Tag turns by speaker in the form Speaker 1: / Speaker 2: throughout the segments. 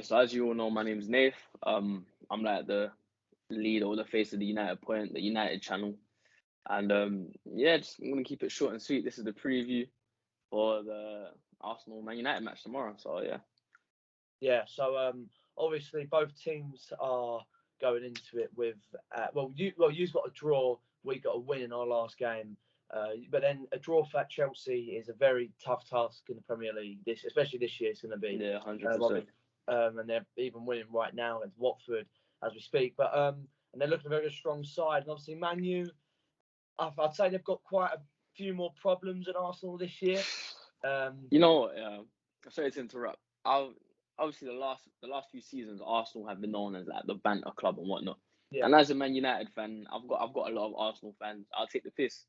Speaker 1: So as you all know, my name's Naffe. I'm like the lead or the face of the United Point, the United channel. And yeah, just I'm gonna keep it short and sweet. This is the preview for the Arsenal Man United match tomorrow. So yeah.
Speaker 2: Yeah, so obviously both teams are going into it with you've got a draw, we got a win in our last game, but then a draw for Chelsea is a very tough task in the Premier League. Especially this year, it's going to be.
Speaker 1: Yeah, 100%.
Speaker 2: And they're even winning right now against Watford as we speak. But and they're looking a very strong side, and obviously Man U, I'd say they've got quite a few more problems than Arsenal this year.
Speaker 1: You know what? Sorry to interrupt. Obviously the last few seasons, Arsenal have been known as like the banter club and whatnot.
Speaker 2: Yeah.
Speaker 1: And as a Man United fan, I've got a lot of Arsenal fans. I'll take the piss.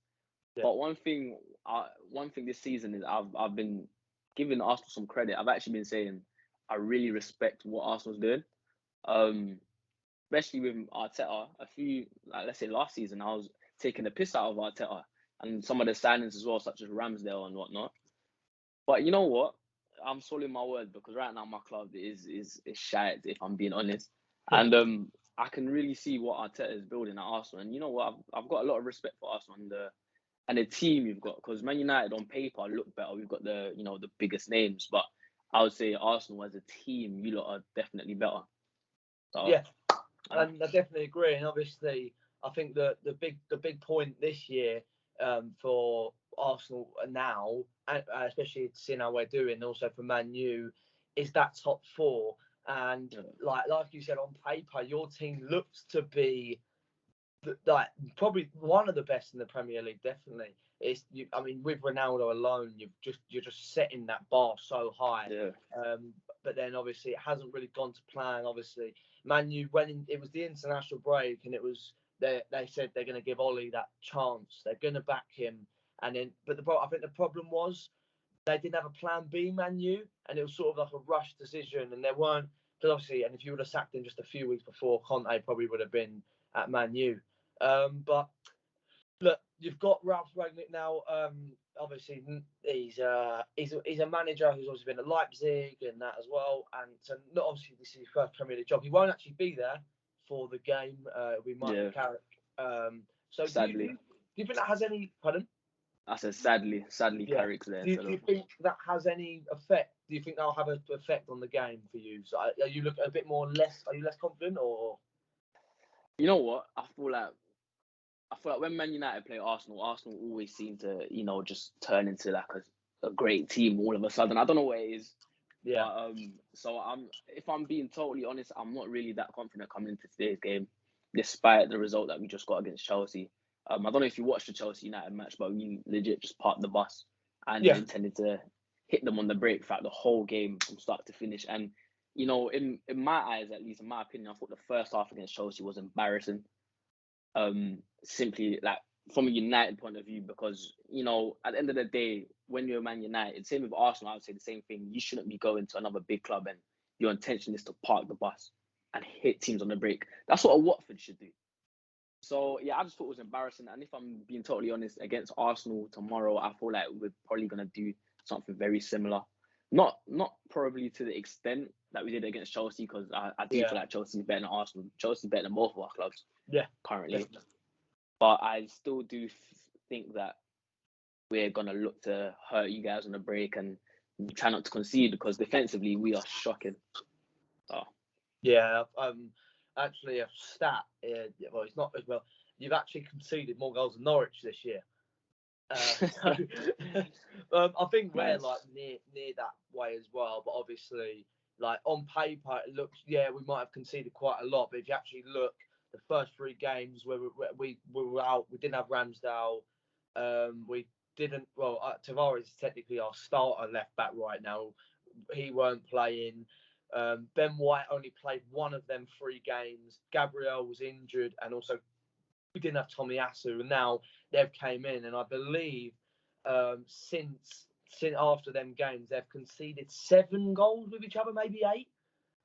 Speaker 1: Yeah. But one thing this season is I've been giving Arsenal some credit. I've actually been saying I really respect what Arsenal's doing. Especially with Arteta. Let's say last season, I was taking the piss out of Arteta and some of the signings as well, such as Ramsdale and whatnot. But you know what? I'm swallowing my words because right now my club is shite, if I'm being honest. Yeah. And I can really see what Arteta is building at Arsenal. And you know what? I've got a lot of respect for Arsenal and the team you've got, because Man United on paper look better. We've got the biggest names, but I would say Arsenal as a team, you lot are definitely better.
Speaker 2: So, yeah, and I definitely agree. And obviously, I think the big point this year for Arsenal now, and especially seeing how we're doing, also for Man U, is that top four. And like you said, on paper, your team looks to be like probably one of the best in the Premier League. Definitely, with Ronaldo alone, you're just setting that bar so high.
Speaker 1: Yeah.
Speaker 2: But then obviously it hasn't really gone to plan. Obviously, Man U it was the international break, and it was they said they're going to give Ollie that chance. They're going to back him, and then I think the problem was they didn't have a plan B, Man U, and it was sort of like a rush decision, and there weren't. Because obviously, and if you would have sacked him just a few weeks before, Conte probably would have been at Man U. But look, you've got Ralph Rangnick now. Obviously, he's a manager who's obviously been at Leipzig and that as well. And so, not obviously this is his first Premier League job. He won't actually be there for the game. It'll be Michael Carrick. So
Speaker 1: sadly,
Speaker 2: do you think that has any? Pardon?
Speaker 1: I said sadly, Carrick's there.
Speaker 2: Do you think that has any effect? Do you think that'll have an effect on the game for you? So are you looking a bit more less? Are you less confident or?
Speaker 1: You know what? I feel like when Man United play Arsenal always seem to, just turn into like a great team all of a sudden. I don't know what it is.
Speaker 2: Yeah.
Speaker 1: But, so if I'm being totally honest, I'm not really that confident coming into today's game, despite the result that we just got against Chelsea. I don't know if you watched the Chelsea United match, but we legit just parked the bus and intended to hit them on the break throughout the whole game from start to finish. And, in my eyes, at least in my opinion, I thought the first half against Chelsea was embarrassing. Simply like from a United point of view, because, at the end of the day, when you're Man United, same with Arsenal, I would say the same thing. You shouldn't be going to another big club and your intention is to park the bus and hit teams on the break. That's what a Watford should do. So, yeah, I just thought it was embarrassing. And if I'm being totally honest, against Arsenal tomorrow, I feel like we're probably going to do something very similar. Not probably to the extent that we did against Chelsea, because I do feel like Chelsea's better than Arsenal. Chelsea's better than both of our clubs currently. Definitely. But I still do think that we're going to look to hurt you guys on the break and try not to concede, because defensively we are shocking. So.
Speaker 2: Yeah, actually a stat. Well, it's not as well. You've actually conceded more goals than Norwich this year. I think we're like near that way as well. But obviously, like on paper, it looks we might have conceded quite a lot. But if you actually look, the first three games where we were out, we didn't have Ramsdale. We didn't. Well, Tavares is technically our starter left back right now. He weren't playing. Ben White only played one of them 3 games. Gabriel was injured, and also we didn't have Tomiyasu. And now they've came in, and I believe since after them games they've conceded 7 goals with each other, maybe 8.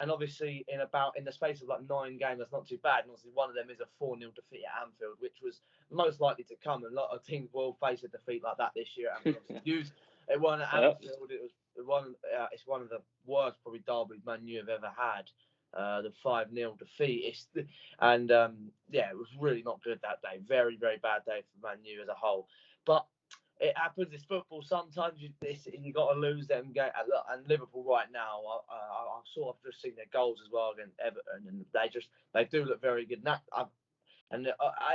Speaker 2: And obviously in the space of like 9 games, that's not too bad. And obviously one of them is a 4-0 defeat at Anfield, which was most likely to come. And a lot of teams will face a defeat like that this year. It won at
Speaker 1: Yep.
Speaker 2: Anfield. It was one. It's one of the worst probably derbies Man U have ever had. The 5-0 defeat. It was really not good that day. Very, very bad day for Man U as a whole. But it happens. It's football. Sometimes you got to lose them game. And Liverpool right now, I sort of just seen their goals as well against Everton, and they do look very good. And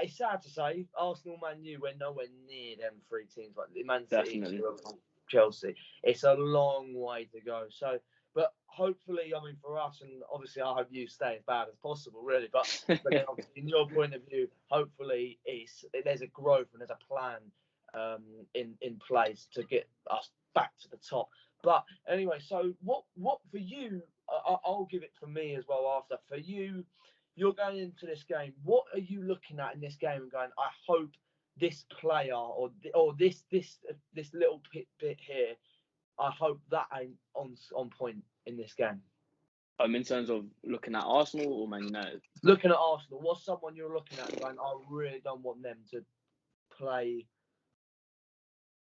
Speaker 2: it's sad to say, Arsenal, Man U, we're nowhere near them three teams like Man City,
Speaker 1: Definitely.
Speaker 2: Liverpool, Chelsea. It's a long way to go. So, but hopefully, I mean, for us, and obviously, I hope you stay as bad as possible, really. But then, obviously, in your point of view, hopefully, there's a growth and there's a plan in place to get us back to the top. But anyway, so what for you? I'll give it for me as well after. For you, you're going into this game. What are you looking at in this game and going, I hope this player or this little bit here, I hope that ain't on point in this game.
Speaker 1: In terms of looking at Arsenal or Man United?
Speaker 2: Looking at Arsenal, what's someone you're looking at going, I really don't want them to play?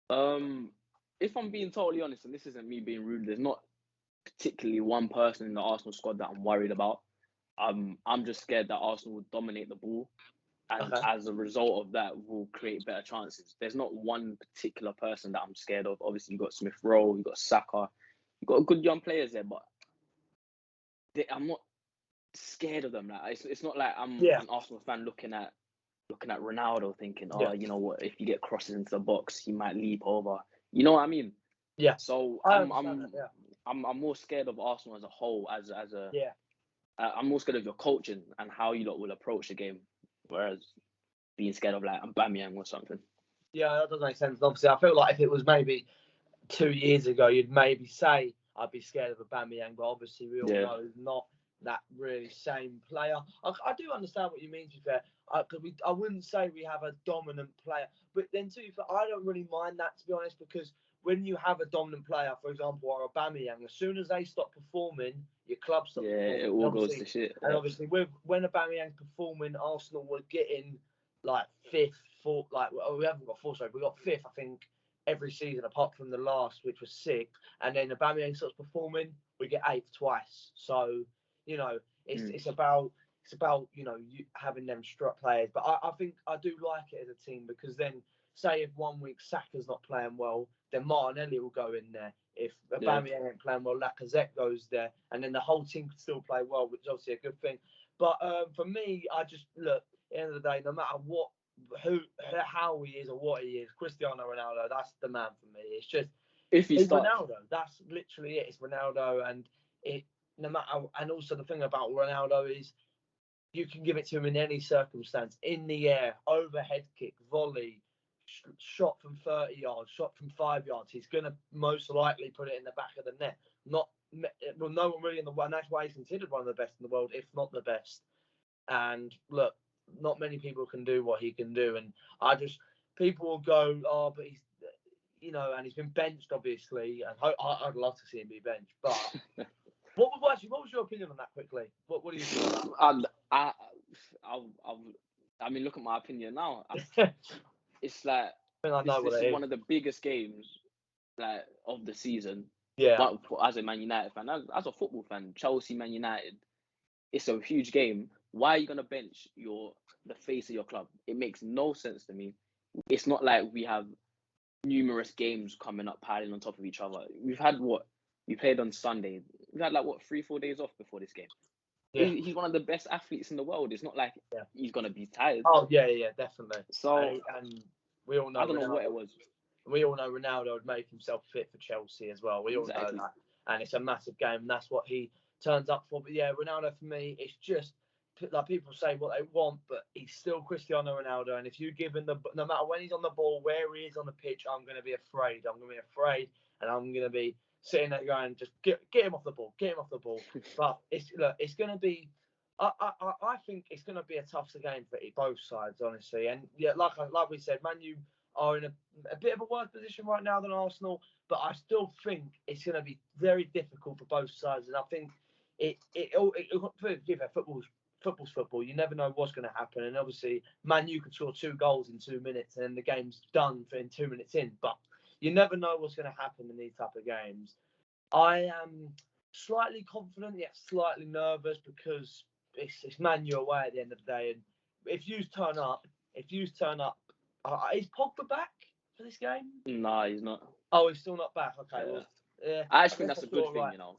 Speaker 1: If I'm being totally honest, and this isn't me being rude, there's not particularly one person in the Arsenal squad that I'm worried about. I'm just scared that Arsenal will dominate the ball, and as a result of that, will create better chances. There's not one particular person that I'm scared of. Obviously, you've got Smith Rowe, you've got Saka, you've got good young players there, but I'm not scared of them. Like it's not like I'm an Arsenal fan looking at Ronaldo thinking, you know what, if you get crosses into the box, he might leap over. You know what I mean?
Speaker 2: Yeah.
Speaker 1: So I'm more scared of Arsenal as a whole, as a I'm more scared of your coaching and how you lot will approach the game, whereas being scared of like Aubameyang or something.
Speaker 2: Yeah, that does make sense. Obviously, I feel like if it was maybe 2 years ago, you'd maybe say I'd be scared of Aubameyang, but obviously we all know he's not that really same player. I do understand what you mean, to be fair. I wouldn't say we have a dominant player, but then too, I don't really mind that, to be honest, because when you have a dominant player, for example, or Aubameyang, as soon as they stop performing, your club stops performing.
Speaker 1: It all goes to shit.
Speaker 2: And obviously, when Aubameyang's performing, Arsenal were getting like fifth, fourth, we haven't got fourth, sorry, we got fifth, I think, every season apart from the last, which was sixth. And then Aubameyang starts performing, we get eighth twice. So, you know, it's about you know, you having them struck players. But I think I do like it as a team, because then, say if 1 week Saka's not playing well, then Martinelli will go in there. If Aubameyang ain't playing well, Lacazette goes there, and then the whole team can still play well, which is obviously a good thing. But for me, I just look, at the end of the day, no matter what, how he is or what he is, Cristiano Ronaldo, that's the man for me. It's just it's Ronaldo. That's literally it. It's Ronaldo, and it no matter. And also the thing about Ronaldo is you can give it to him in any circumstance, in the air, overhead kick, volley, shot from 30 yards, shot from 5 yards. He's going to most likely put it in the back of the net. No one really in the world. And that's why he's considered one of the best in the world, if not the best. And look, not many people can do what he can do. And people will go, oh, but he's, you know, and he's been benched, obviously. And I'd love to see him be benched. But what was your opinion on that quickly? What do you think about that?
Speaker 1: I mean, look at my opinion now. It's like this is one of the biggest games like of the season.
Speaker 2: Yeah.
Speaker 1: But as a Man United fan, as a football fan, Chelsea, Man United, it's a huge game. Why are you gonna bench the face of your club? It makes no sense to me. It's not like we have numerous games coming up piling on top of each other. We played on Sunday. We had 3-4 days off before this game. Yeah. He's one of the best athletes in the world. It's not like he's gonna be tired.
Speaker 2: Oh yeah, definitely.
Speaker 1: So
Speaker 2: and we all know.
Speaker 1: I don't know what it was.
Speaker 2: We all know Ronaldo would make himself fit for Chelsea as well. We all know that, and it's a massive game, and that's what he turns up for. But yeah, Ronaldo for me, it's just like people say what they want, but he's still Cristiano Ronaldo. And if you give him no matter when he's on the ball, where he is on the pitch, I'm going to be afraid. And I'm going to be sitting there going, just get him off the ball, But it's going to be. I think it's going to be a tough game for both sides, honestly. And yeah, like we said, Man U are in a bit of a worse position right now than Arsenal, but I still think it's going to be very difficult for both sides. And I think football's football. You never know what's going to happen. And obviously, Man U could score 2 goals in 2 minutes, and then the game's done in 2 minutes in. But you never know what's going to happen in these type of games. I am slightly confident yet slightly nervous because it's Man U away at the end of the day, and if you turn up, is Pogba back for this game?
Speaker 1: Nah, he's not.
Speaker 2: Oh, he's still not back. Okay,
Speaker 1: Yeah.
Speaker 2: well, yeah.
Speaker 1: I actually think that's a good thing,
Speaker 2: right.
Speaker 1: you know.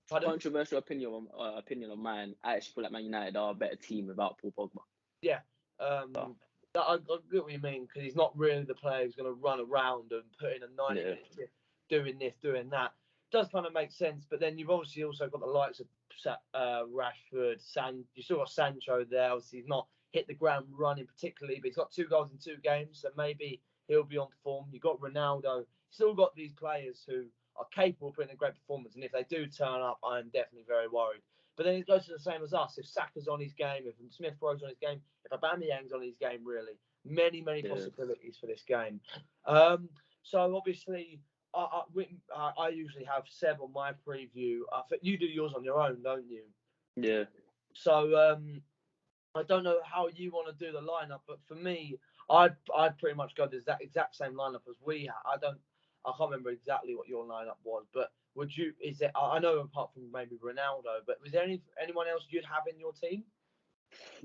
Speaker 2: Pardon?
Speaker 1: Controversial opinion of mine. I actually feel like Man United are a better team without Paul Pogba.
Speaker 2: Yeah. I get what you mean, because he's not really the player who's going to run around and put in a 90-minute shift doing this, doing that. Does kind of make sense, but then you've obviously also got the likes of Rashford, you still got Sancho there. Obviously, he's not hit the ground running particularly, but he's got 2 goals in 2 games, so maybe he'll be on form. You've got Ronaldo. Still got these players who are capable of putting a great performance, and if they do turn up, I'm definitely very worried. But then it goes to the same as us. If Saka's on his game, if Smith Rowe's on his game, if Aubameyang's on his game, really, many possibilities for this game. So obviously, I usually have Seb on my preview. I think you do yours on your own, don't you?
Speaker 1: Yeah.
Speaker 2: So I don't know how you want to do the lineup, but for me, I'd pretty much go the exact same lineup as we have. I can't remember exactly what your lineup was, but would you? Is it? I know apart from maybe Ronaldo, but was there anyone else you'd have in your team?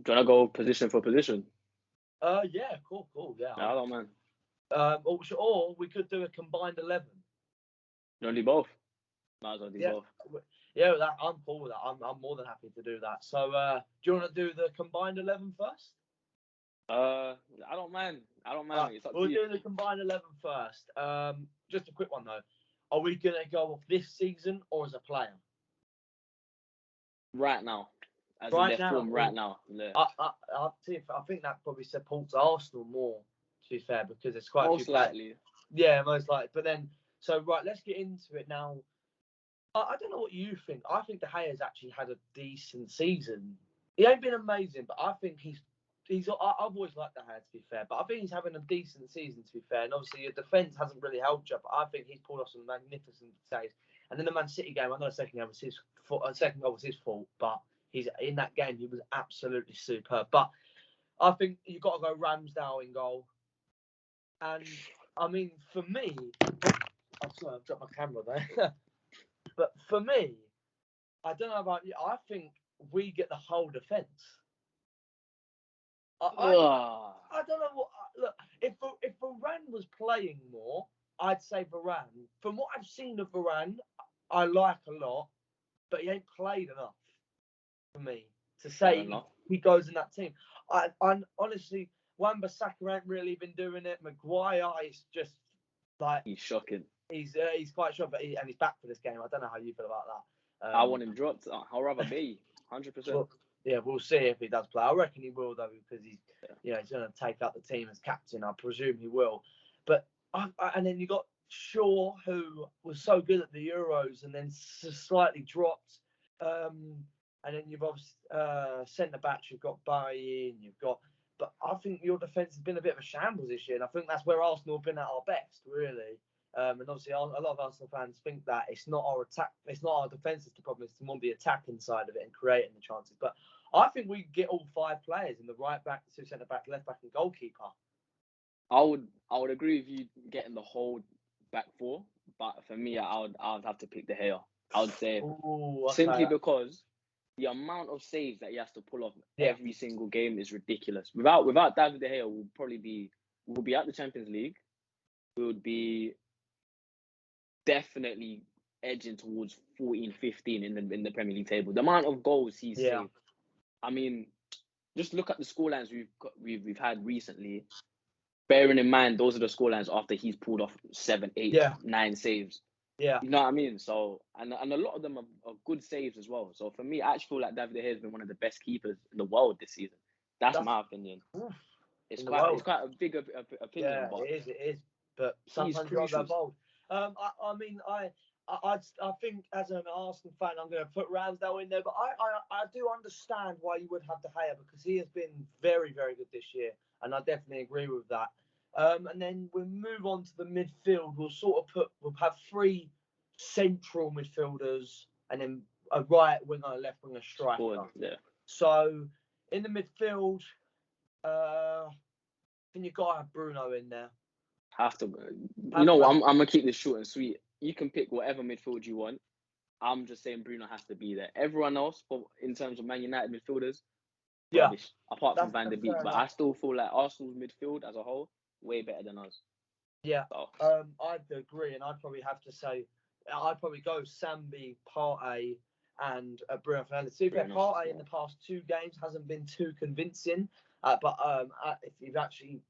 Speaker 1: Do you want to go position for position?
Speaker 2: Yeah, cool, yeah.
Speaker 1: I don't mind.
Speaker 2: Or we could do a combined 11.
Speaker 1: You want to do both? Might as well do both.
Speaker 2: Yeah, I'm cool with that. I'm more than happy to do that. So, do you want to do the combined 11 first?
Speaker 1: I don't mind. It's up
Speaker 2: we'll
Speaker 1: to you.
Speaker 2: do the combined 11 first. Just a quick one though. Are we gonna go off this season or as a player?
Speaker 1: Right now, as
Speaker 2: right
Speaker 1: in their
Speaker 2: now,
Speaker 1: form right now. Yeah.
Speaker 2: I think that probably supports Arsenal more. To be fair, because it's quite
Speaker 1: most likely.
Speaker 2: Yeah, most likely. But then, so right, let's get into it now. I don't know what you think. I think De Gea's actually had a decent season. He ain't been amazing, but I think he's. I've always liked De Gea, to be fair, but I think he's having a decent season, to be fair. And obviously, your defence hasn't really helped you, but I think he's pulled off some magnificent saves. And then the Man City game, I know the second goal was his fault, but he's in that game. He was absolutely superb. But I think you've got to go Ramsdale in goal. And I mean, for me, I'm sorry, I've dropped my camera there. But for me, I don't know about you. I think we get the whole defence. I don't know what. Look, if Varane was playing more, I'd say Varane. From what I've seen of Varane, I like a lot, but he ain't played enough for me to say he goes in that team. I honestly, Wan-Bissaka ain't really been doing it. Maguire is just like
Speaker 1: he's shocking.
Speaker 2: He's quite shocking, but he's back for this game. I don't know how you feel about that.
Speaker 1: I want him dropped. I'll rather be 100%.
Speaker 2: Yeah, we'll see if he does play. I reckon he will though, because he's he's going to take up the team as captain. I presume he will. But and then you got Shaw, who was so good at the Euros and then slightly dropped. And then you've obviously centre backs. You've got Bailly, and but I think your defence has been a bit of a shambles this year, and I think that's where Arsenal have been at our best, really. And obviously, a lot of Arsenal fans think that it's not our attack, it's not our defence is the problem, it's more the attacking side of it and creating the chances. But I think we get all 5 players in the right back, 2 centre back, left back, and goalkeeper.
Speaker 1: I would agree with you getting the whole back 4, but for me, I would have to pick De Gea. I would say simply because the amount of saves that he has to pull off every single game is ridiculous. Without David De Gea, we'll be at the Champions League. We would be definitely edging towards 14, 15 in the Premier League table. The amount of goals he's saved. I mean, just look at the scorelines we've had recently. Bearing in mind, those are the scorelines after he's pulled off 7, 8, 9 saves.
Speaker 2: Yeah.
Speaker 1: You know what I mean? So, and a lot of them are good saves as well. So for me, I actually feel like David De Gea has been one of the best keepers in the world this season. That's my opinion. It's quite a big opinion.
Speaker 2: Yeah,
Speaker 1: but
Speaker 2: it is. But sometimes you got to go bold. I mean, I think as an Arsenal fan, I'm going to put Ramsdale in there. But I do understand why you would have De Gea, because he has been very, very good this year. And I definitely agree with that. And then we'll move on to the midfield. We'll have 3 central midfielders and then a right winger, a left winger, striker. So in the midfield, I think you've got to have Bruno in there.
Speaker 1: Have to. You
Speaker 2: Have
Speaker 1: know
Speaker 2: to
Speaker 1: what?
Speaker 2: have.
Speaker 1: I'm gonna keep this short and sweet. You can pick whatever midfield you want. I'm just saying Bruno has to be there. Everyone else, in terms of Man United midfielders,
Speaker 2: Yeah,
Speaker 1: rubbish. Apart from Van
Speaker 2: that's
Speaker 1: der Beek,
Speaker 2: fair
Speaker 1: but
Speaker 2: enough.
Speaker 1: I still feel like Arsenal's midfield as a whole way better than us.
Speaker 2: Yeah,
Speaker 1: So
Speaker 2: I'd agree, and I'd probably have to say, I'd probably go Sambi, Partey, and Bruno Fernandes. To be fair,
Speaker 1: Bruno,
Speaker 2: Partey
Speaker 1: yeah.
Speaker 2: in the past 2 games hasn't been too convincing. But if you've actually,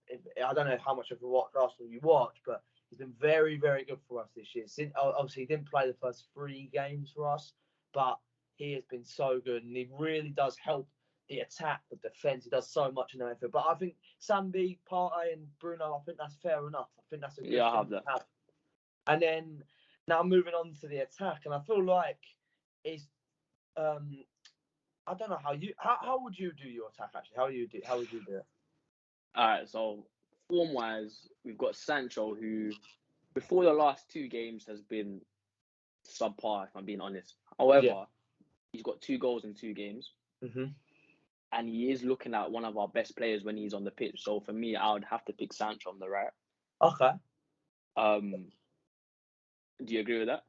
Speaker 2: I don't know how much of what Arsenal you watch, but he's been very, very good for us this year. Obviously, he didn't play the first 3 games for us, but he has been so good, and he really does help the attack, the defence. He does so much in the midfield. But I think Sambi, Partey, and Bruno, I think that's fair enough. I think that's a good
Speaker 1: Yeah, I
Speaker 2: thing
Speaker 1: have that.
Speaker 2: to have. And then now moving on to the attack, and I feel like it's I don't know how would you do your attack actually? How would you do it?
Speaker 1: All right, so form wise, we've got Sancho, who before the last 2 games has been subpar, if I'm being honest.
Speaker 2: Yeah.
Speaker 1: However, he's got 2 goals in 2 games,
Speaker 2: Mhm.
Speaker 1: and he is looking at one of our best players when he's on the pitch. So for me, I would have to pick Sancho on the right.
Speaker 2: Okay.
Speaker 1: Um, do you agree with that?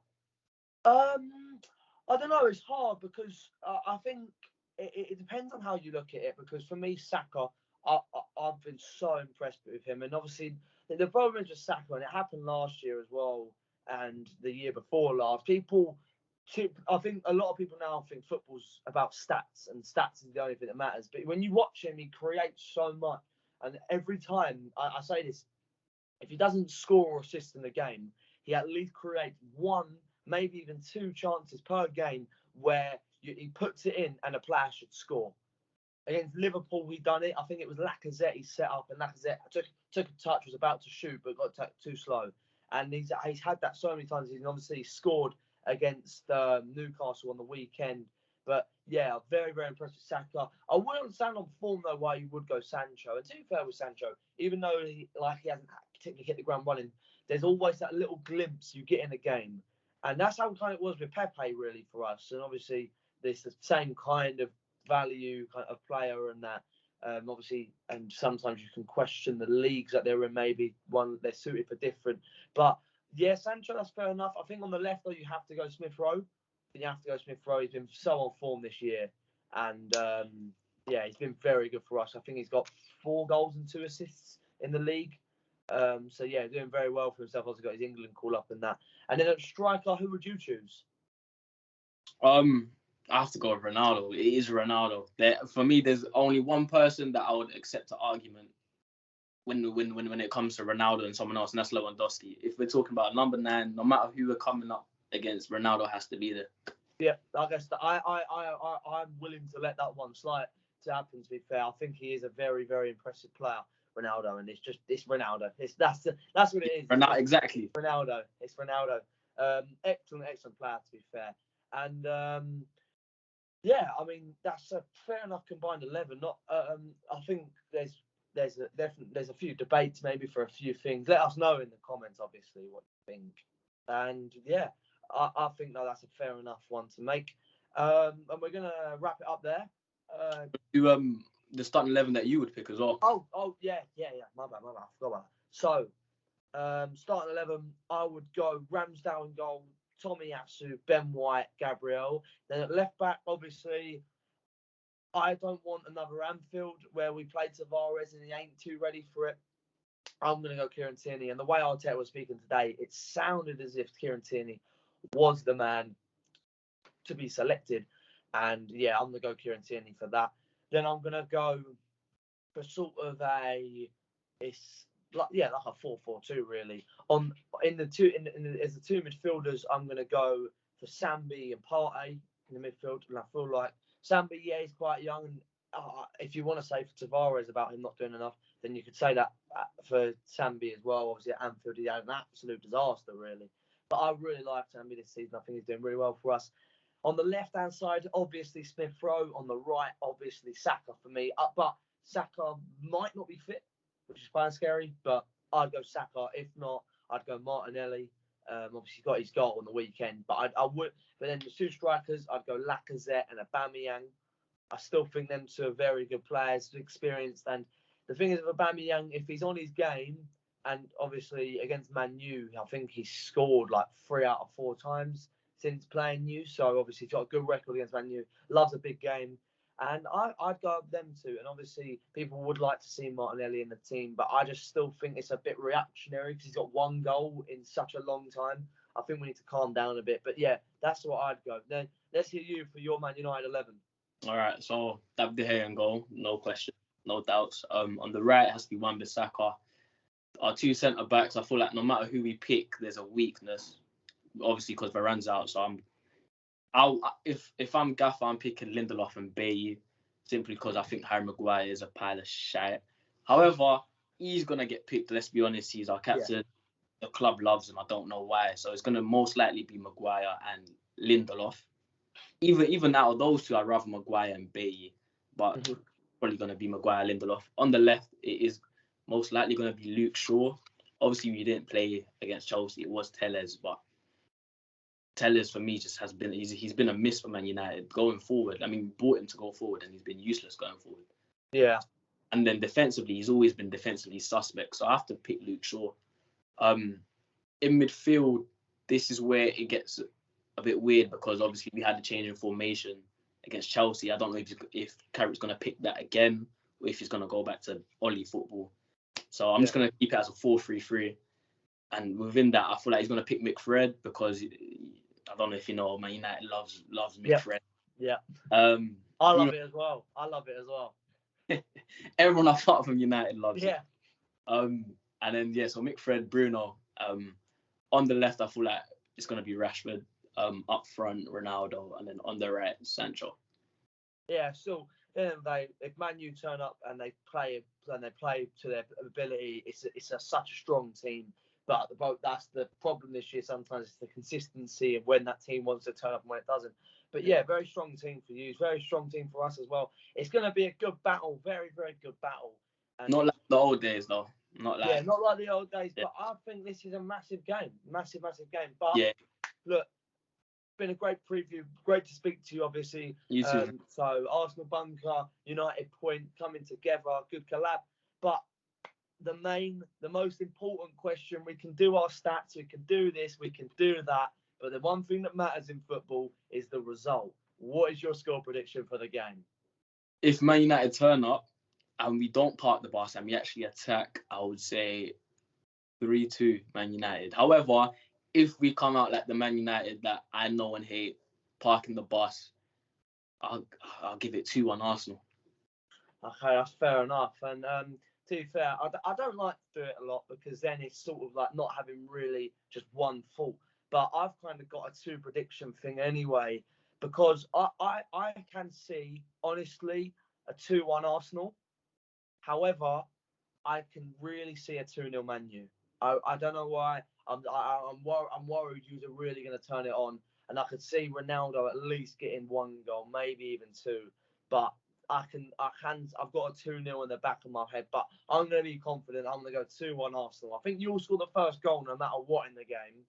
Speaker 2: I don't know. It's hard because I think it depends on how you look at it. Because for me, Saka, I've been so impressed with him, and obviously the problem is with Saka, and it happened last year as well, and the year before last. I think a lot of people now think football's about stats, and stats is the only thing that matters. But when you watch him, he creates so much, and every time I say this, if he doesn't score or assist in the game, he at least creates 1, maybe even 2 chances per game where he puts it in and a player should score. Against Liverpool, he done it. I think it was Lacazette he set up, and Lacazette took a touch, was about to shoot, but got too slow. And he's had that so many times. He's obviously scored against Newcastle on the weekend. But yeah, very, very impressed with Saka. I wouldn't understand on form though why you would go Sancho. And to be fair with Sancho, even though he hasn't particularly hit the ground running, there's always that little glimpse you get in a game, and that's how kind of it was with Pepe really for us. And obviously, there's the same kind of value kind of player and that. Obviously, and sometimes you can question the leagues that they're in. Maybe one they're suited for different, but yeah, Sancho, that's fair enough. I think on the left though, you have to go Smith Rowe. You have to go Smith Rowe. He's been so on form this year, and yeah, he's been very good for us. I think he's got 4 goals and 2 assists in the league. So yeah, doing very well for himself. Also got his England call up and that. And then at striker, who would you choose?
Speaker 3: I have to go with Ronaldo. It is Ronaldo. For me, there's only one person that I would accept the argument when it comes to Ronaldo and someone else, and that's Lewandowski. If we're talking about number 9, no matter who we're coming up against, Ronaldo has to be there.
Speaker 2: Yeah, I guess I'm willing to let that one slide to happen. To be fair, I think he is a very, very impressive player, Ronaldo, and it's Ronaldo. That's what it is.
Speaker 3: Ronaldo, exactly.
Speaker 2: Ronaldo. It's Ronaldo. Excellent player to be fair, and yeah, I mean that's a fair enough combined 11. Not I think there's a few debates maybe for a few things. Let us know in the comments, obviously, what you think, and yeah. I think that's a fair enough one to make. And we're going to wrap it up there.
Speaker 3: The starting 11 that you would pick as well.
Speaker 2: Oh, yeah. My bad. I forgot about that. So, starting 11, I would go Ramsdale in goal, Tomiyasu, Ben White, Gabriel. Then at left back, obviously, I don't want another Anfield where we played Tavares and he ain't too ready for it. I'm going to go Kieran Tierney. And the way Arteta was speaking today, it sounded as if Kieran Tierney was the man to be selected. And yeah, I'm going to go Kieran Tierney for that. Then I'm going to go for sort of it's like a 4-4-2 really. As the 2 midfielders, I'm going to go for Sambi and Partey in the midfield. And I feel like Sambi, yeah, he's quite young. And if you want to say for Tavares about him not doing enough, then you could say that for Sambi as well. Obviously at Anfield, he had an absolute disaster really. But I really like Sambi this season. I think he's doing really well for us. On the left-hand side, obviously Smith Rowe. On the right, obviously Saka for me. But Saka might not be fit, which is quite scary. But I'd go Saka. If not, I'd go Martinelli. Obviously, he got his goal on the weekend. But I would. But then the 2 strikers, I'd go Lacazette and Aubameyang. I still think them 2 are very good players, experienced. And the thing is with Aubameyang, if he's on his game, And obviously against Man U, I think he's scored like 3 out of 4 times since playing you. So obviously he's got a good record against Man U. Loves a big game. And I'd go up them two. And obviously people would like to see Martinelli in the team, but I just still think it's a bit reactionary because he's got 1 goal in such a long time. I think we need to calm down a bit. But yeah, that's what I'd go. Then let's hear you for your Man United 11.
Speaker 3: All right, so David De Gea in goal, no question, no doubts. On the right, it has to be Wan-Bissaka. Our 2 centre backs, I feel like no matter who we pick, there's a weakness. Obviously, because Varane's out, so if I'm Gaffer, I'm picking Lindelof and Bailly simply because I think Harry Maguire is a pile of shit. However, he's gonna get picked. Let's be honest, he's our captain. Yeah. The club loves him. I don't know why, so it's gonna most likely be Maguire and Lindelof. Even out of those two, I'd rather Maguire and Bailly, but probably gonna be Maguire, Lindelof. On the left, it is most likely gonna be Luke Shaw. Obviously, we didn't play against Chelsea. It was Telles, but Telles for me just has been he's been a miss for Man United going forward. I mean, we bought him to go forward, and he's been useless going forward.
Speaker 2: Yeah.
Speaker 3: And then defensively, he's always been defensively suspect. So I have to pick Luke Shaw. In midfield, this is where it gets a bit weird because obviously we had a change in formation against Chelsea. I don't know if Carrick's going to pick that again or if he's going to go back to Ollie football. So I'm just going to keep it as a 4-3-3. And within that, I feel like he's going to pick McFred because I don't know if you know, Man United loves McFred.
Speaker 2: Yeah.
Speaker 3: I
Speaker 2: love it as well.
Speaker 3: Everyone apart from United loves
Speaker 2: it.
Speaker 3: And then, so McFred, Bruno. On the left, I feel like it's going to be Rashford. Up front, Ronaldo. And then on the right, Sancho.
Speaker 2: Yeah, so then if Man U turn up and they play to their ability, it's such a strong team. But that's the problem this year. Sometimes it's the consistency of when that team wants to turn up and when it doesn't. But yeah, very strong team for you. Very strong team for us as well. It's going to be a good battle. Very, very good battle. And
Speaker 3: not like the old days, though. Not like
Speaker 2: the old days. Yeah. But I think this is a massive game. Massive game. But look, it's been a great preview. Great to speak to you, obviously.
Speaker 3: You too.
Speaker 2: So Arsenal Bunker, United Point coming together. Good collab. But the most important question, we can do our stats, we can do this, we can do that, but the one thing that matters in football is the result. What is your score prediction for the game?
Speaker 3: If Man United turn up and we don't park the bus and we actually attack, I would say 3-2 Man United. However, if we come out like the Man United that I know and hate, parking the bus, I'll give it 2-1 Arsenal.
Speaker 2: Okay, that's fair enough. And to be fair, I don't like to do it a lot because then it's sort of like not having really just one fault. But I've kind of got a 2 prediction thing anyway because I can see, honestly, a 2-1 Arsenal. However, I can really see a 2-0 Man U. I don't know why. I'm worried you're really going to turn it on. And I could see Ronaldo at least getting 1 goal, maybe even 2. But I've got a 2-0 in the back of my head, but I'm going to be confident. I'm going to go 2-1 Arsenal. I think you'll score the first goal no matter what in the game,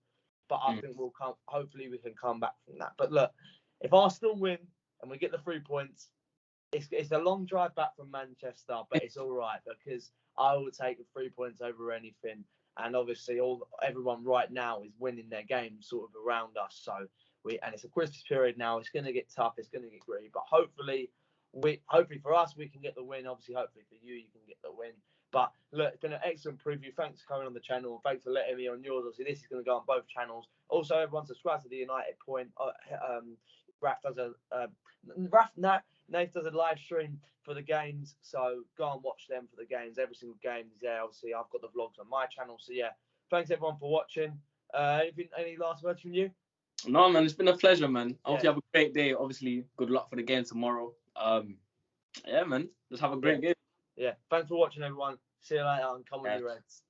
Speaker 2: but I think hopefully we can come back from that. But look, if Arsenal win and we get the 3 points, it's a long drive back from Manchester, but it's all right because I will take the 3 points over anything. And obviously everyone right now is winning their game sort of around us. So and it's a Christmas period now. It's going to get tough. It's going to get gritty, but hopefully for us, we can get the win. Obviously, hopefully for you can get the win. But look, it's been an excellent preview. Thanks for coming on the channel. Thanks for letting me on yours. Obviously, this is going to go on both channels. Also, everyone subscribe to the United Point. Nate does a live stream for the games, so go and watch them for the games. Every single game is there. Obviously, I've got the vlogs on my channel. So yeah, thanks everyone for watching. Any last words from you?
Speaker 3: No, man, it's been a pleasure, man. I hope you have a great day. Obviously, good luck for the game tomorrow. Yeah, man, just have a great game.
Speaker 2: Yeah, thanks for watching, everyone. See you later and come on, you Reds.